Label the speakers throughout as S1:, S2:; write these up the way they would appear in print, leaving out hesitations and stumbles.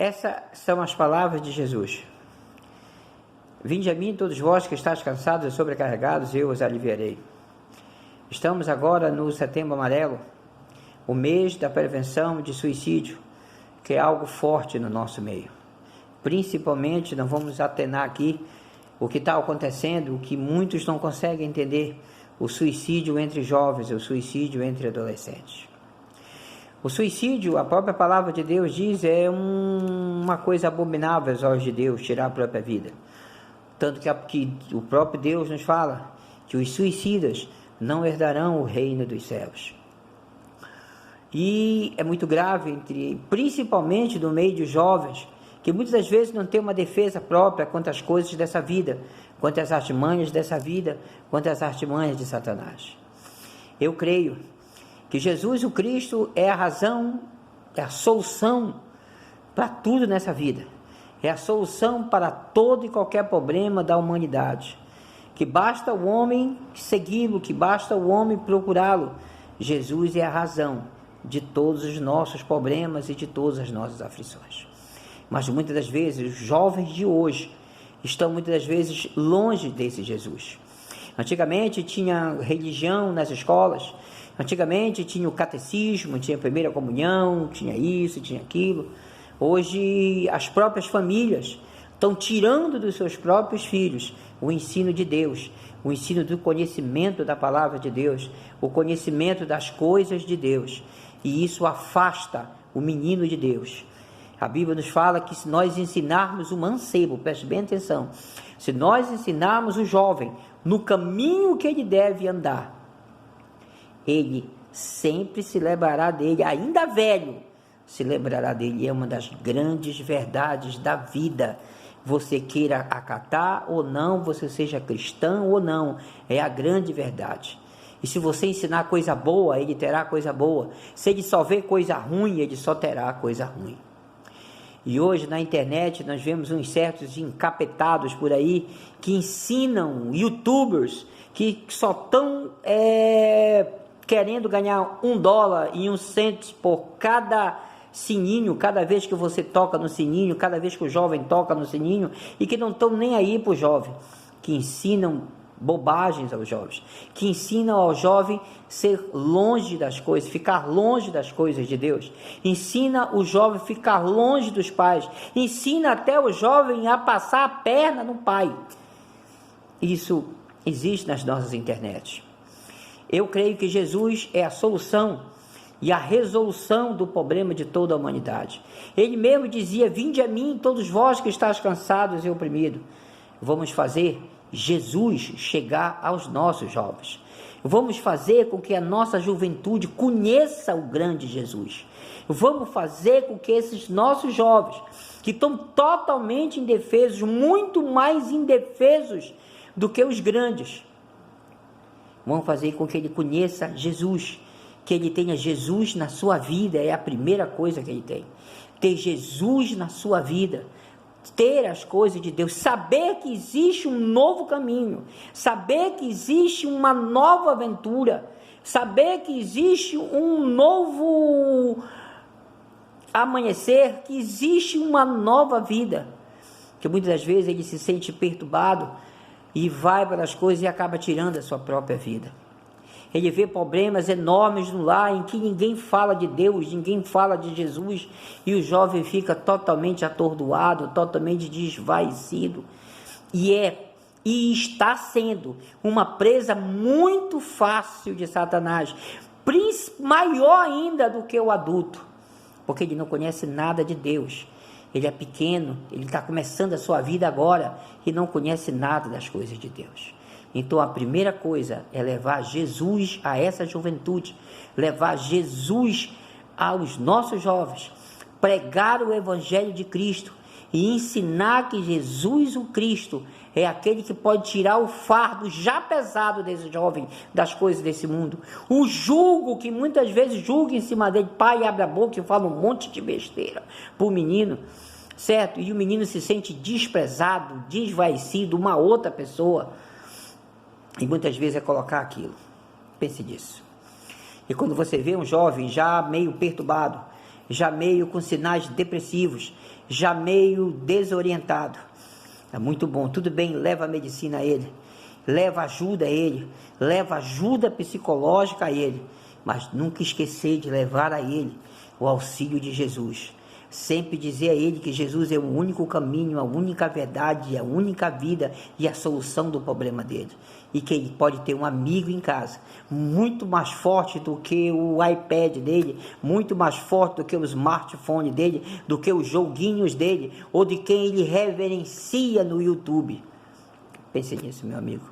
S1: Essas são as palavras de Jesus. Vinde a mim todos vós que estáis cansados e sobrecarregados, eu os aliviarei. Estamos agora no Setembro Amarelo, o mês da prevenção de suicídio, que é algo forte no nosso meio. Principalmente, nós vamos atenar aqui o que está acontecendo, o que muitos não conseguem entender, o suicídio entre jovens, o suicídio entre adolescentes. O suicídio, a própria palavra de Deus diz, é uma coisa abominável aos olhos de Deus, tirar a própria vida. Tanto que o próprio Deus nos fala que os suicidas não herdarão o reino dos céus. E é muito grave, principalmente no meio de jovens, que muitas das vezes não tem uma defesa própria contra as coisas dessa vida, contra as artimanhas dessa vida, contra as artimanhas de Satanás. Eu creio que Jesus, o Cristo, é a razão, é a solução para tudo nessa vida. É a solução para todo e qualquer problema da humanidade. Que basta o homem segui-lo, que basta o homem procurá-lo. Jesus é a razão de todos os nossos problemas e de todas as nossas aflições. Mas muitas das vezes, os jovens de hoje estão muitas das vezes longe desse Jesus. Antigamente tinha religião nas escolas, antigamente tinha o catecismo, tinha a primeira comunhão, tinha isso, tinha aquilo. Hoje as próprias famílias estão tirando dos seus próprios filhos o ensino de Deus, o ensino do conhecimento da palavra de Deus, o conhecimento das coisas de Deus. E isso afasta o menino de Deus. A Bíblia nos fala que se nós ensinarmos o mancebo, preste bem atenção, se nós ensinarmos o jovem no caminho que ele deve andar, ele sempre se lembrará dele, ainda velho, se lembrará dele. É uma das grandes verdades da vida. Você queira acatar ou não, você seja cristão ou não, é a grande verdade. E se você ensinar coisa boa, ele terá coisa boa. Se ele só vê coisa ruim, ele só terá coisa ruim. E hoje na internet nós vemos uns certos encapetados por aí que ensinam youtubers que só estão querendo ganhar $1 e 1 cento por cada sininho, cada vez que você toca no sininho, cada vez que o jovem toca no sininho, e que não estão nem aí para o jovem, que ensinam bobagens aos jovens, que ensinam ao jovem ser longe das coisas, ficar longe das coisas de Deus, ensina o jovem a ficar longe dos pais, ensina até o jovem a passar a perna no pai. Isso existe nas nossas internets. Eu creio que Jesus é a solução e a resolução do problema de toda a humanidade. Ele mesmo dizia: vinde a mim todos vós que estáis cansados e oprimidos. Vamos fazer Jesus chegar aos nossos jovens. Vamos fazer com que a nossa juventude conheça o grande Jesus. Vamos fazer com que esses nossos jovens, que estão totalmente indefesos, muito mais indefesos do que os grandes, vamos fazer com que ele conheça Jesus, que ele tenha Jesus na sua vida. É a primeira coisa que ele tem, ter Jesus na sua vida, ter as coisas de Deus, saber que existe um novo caminho, saber que existe uma nova aventura, saber que existe um novo amanhecer, que existe uma nova vida. Que muitas das vezes ele se sente perturbado e vai para as coisas e acaba tirando a sua própria vida. Ele vê problemas enormes no lar em que ninguém fala de Deus, ninguém fala de Jesus, e o jovem fica totalmente atordoado, totalmente desvaecido, e está sendo uma presa muito fácil de Satanás, maior ainda do que o adulto, porque ele não conhece nada de Deus. Ele é pequeno, ele está começando a sua vida agora e não conhece nada das coisas de Deus. Então a primeira coisa é levar Jesus a essa juventude, levar Jesus aos nossos jovens, pregar o Evangelho de Cristo e ensinar que Jesus, o Cristo, é aquele que pode tirar o fardo já pesado desse jovem das coisas desse mundo, o jugo que muitas vezes julga em cima dele. Pai abre a boca e fala um monte de besteira para o menino, certo? E o menino se sente desprezado, desvaecido, uma outra pessoa. E muitas vezes é colocar aquilo. Pense nisso. E quando você vê um jovem já meio perturbado, já meio com sinais depressivos, já meio desorientado. É muito bom, tudo bem, leva a medicina a ele, leva ajuda a ele, leva ajuda psicológica a ele, mas nunca esquecer de levar a ele o auxílio de Jesus. Sempre dizer a ele que Jesus é o único caminho, a única verdade, a única vida e a solução do problema dele. E que ele pode ter um amigo em casa, muito mais forte do que o iPad dele, muito mais forte do que o smartphone dele, do que os joguinhos dele, ou de quem ele reverencia no YouTube. Pense nisso, meu amigo.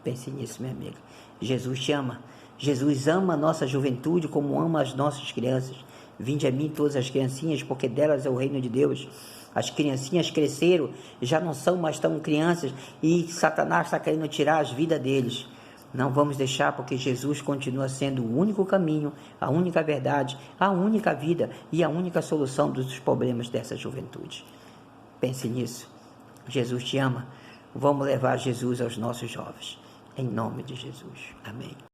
S1: Pense nisso, minha amiga. Jesus te ama. Jesus ama a nossa juventude como ama as nossas crianças. Vinde a mim todas as criancinhas, porque delas é o reino de Deus. As criancinhas cresceram, já não são mais tão crianças, e Satanás está querendo tirar as vidas deles. Não vamos deixar, porque Jesus continua sendo o único caminho, a única verdade, a única vida e a única solução dos problemas dessa juventude. Pense nisso. Jesus te ama. Vamos levar Jesus aos nossos jovens. Em nome de Jesus. Amém.